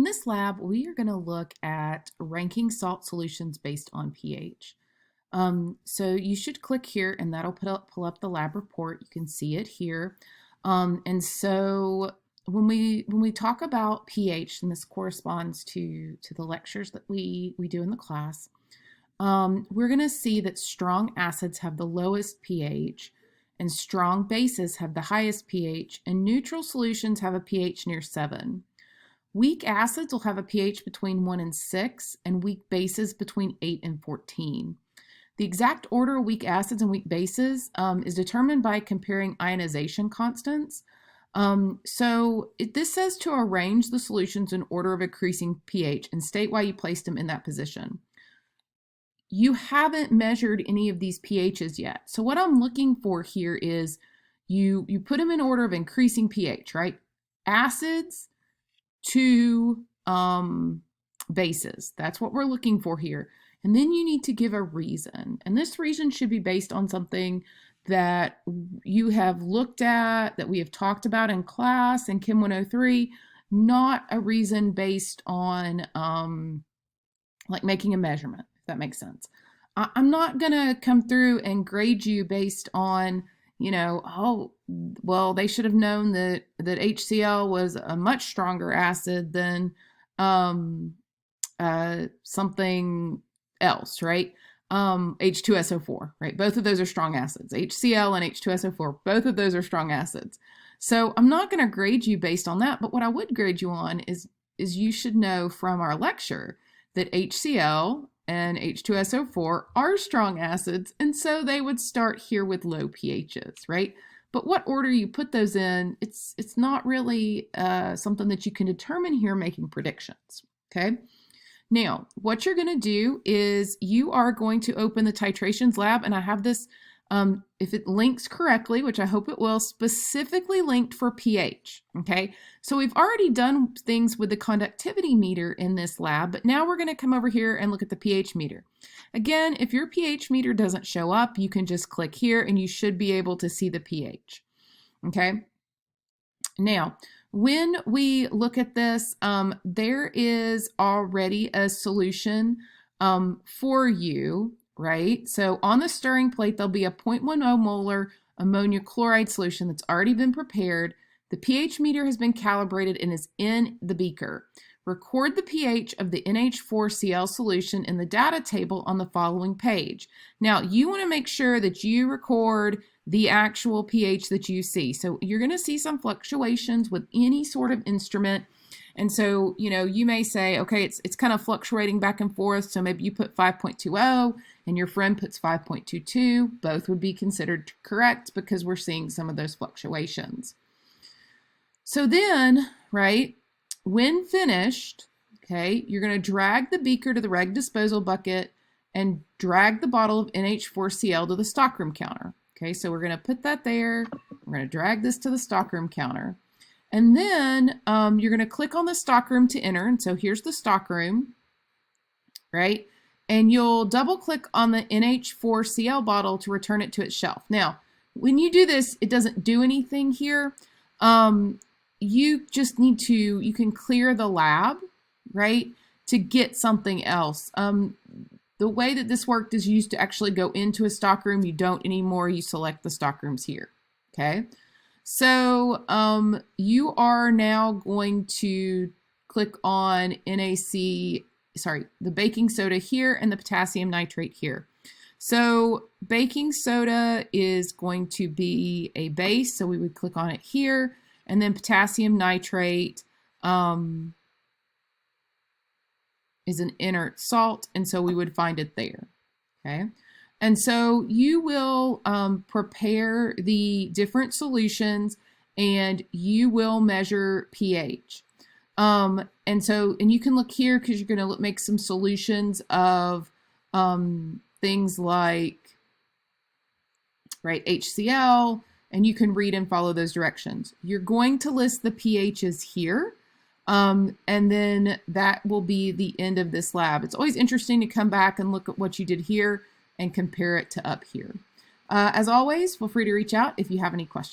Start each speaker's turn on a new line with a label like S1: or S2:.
S1: this lab, we are going to look at ranking salt solutions based on pH. So you should click here and that'll pull up the lab report. You can see it here. And so when we talk about pH, and this corresponds to the lectures that we do in the class, we're going to see that strong acids have the lowest pH, and strong bases have the highest pH, and neutral solutions have a pH near 7. Weak acids will have a pH between 1 and 6, and weak bases between 8 and 14. The exact order of weak acids and weak bases is determined by comparing ionization constants. This says to arrange the solutions in order of increasing pH and state why you placed them in that position. You haven't measured any of these pHs yet. So what I'm looking for here is you put them in order of increasing pH, right? Acids to bases. That's what we're looking for here. And then you need to give a reason. And this reason should be based on something that you have looked at, that we have talked about in class in Chem 103, not a reason based on like making a measurement, if that makes sense. I'm not going to come through and grade you based on, oh, well, they should have known that HCl was a much stronger acid than something else, right? H2SO4, right? Both of those are strong acids. HCl and H2SO4, both of those are strong acids. So I'm not going to grade you based on that, but what I would grade you on is you should know from our lecture that HCl and H2SO4 are strong acids, and so they would start here with low pHs, right? But what order you put those in, it's not really something that you can determine here making predictions, okay? Now, what you're going to do is you are going to open the titrations lab, and I have this, if it links correctly, which I hope it will, specifically linked for pH, okay? So we've already done things with the conductivity meter in this lab, but now we're going to come over here and look at the pH meter. Again, if your pH meter doesn't show up, you can just click here and you should be able to see the pH, okay? Now, when we look at this, there is already a solution for you, right? So on the stirring plate, there'll be a 0.10 molar ammonia chloride solution that's already been prepared. The pH meter has been calibrated and is in the beaker. Record the pH of the NH4Cl solution in the data table on the following page. Now, you want to make sure that you record the actual pH that you see. So you're going to see some fluctuations with any sort of instrument. And so, you may say, okay, it's kind of fluctuating back and forth. So maybe you put 5.20 and your friend puts 5.22. Both would be considered correct because we're seeing some of those fluctuations. So then, right, when finished, okay, you're going to drag the beaker to the reg disposal bucket and drag the bottle of NH4Cl to the stockroom counter. Okay, so we're going to put that there. We're going to drag this to the stockroom counter. And then you're going to click on the stockroom to enter. And so here's the stockroom, right? And you'll double click on the NH4Cl bottle to return it to its shelf. Now, when you do this, it doesn't do anything here. You just need to, you can clear the lab, right, to get something else. The way that this worked is you used to actually go into a stockroom. You don't anymore. You select the stockrooms here, okay? So you are now going to click on the baking soda here and the potassium nitrate here. So baking soda is going to be a base, so we would click on it here, and then potassium nitrate is an inert salt, and so we would find it there, okay? And so you will prepare the different solutions and you will measure pH. And you can look here because you're going to make some solutions of things like, right, HCl, and you can read and follow those directions. You're going to list the pHs here. And then that will be the end of this lab. It's always interesting to come back and look at what you did here and compare it to up here. As always, feel free to reach out if you have any questions.